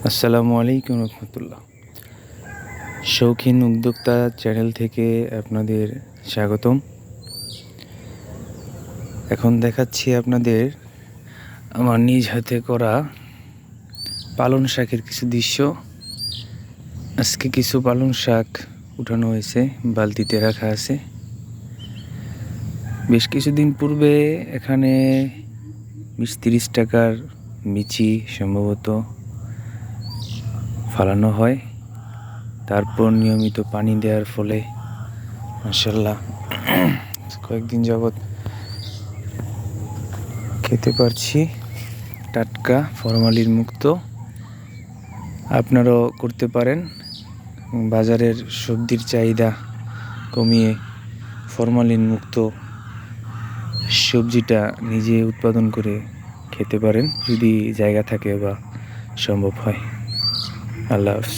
আসসালামু আলাইকুম রহমতুল্লাহ। শৌখিন উদ্যোক্তা চ্যানেল থেকে আপনাদের স্বাগতম। এখন দেখাচ্ছি আপনাদের আমার নিজ হাতে করা পালং শাকের কিছু দৃশ্য। আজকে কিছু পালং শাক উঠানো হয়েছে, বালতিতে রাখা আছে। বেশ কিছুদিন পূর্বে এখানে 20-30 টাকার মিচি সম্ভবত ফালানো হয়। তারপর নিয়মিত পানি দেওয়ার ফলে মাশাআল্লাহ কয়েকদিন যাবৎ খেতে পারছি, টাটকা ফরমালিন মুক্ত। আপনারাও করতে পারেন। বাজারের সবজির চাহিদা কমিয়ে ফরমালিন মুক্ত সবজিটা নিজে উৎপাদন করে খেতে পারেন, যদি জায়গা থাকে বা সম্ভব হয়। আল্লাহ হাফেজ।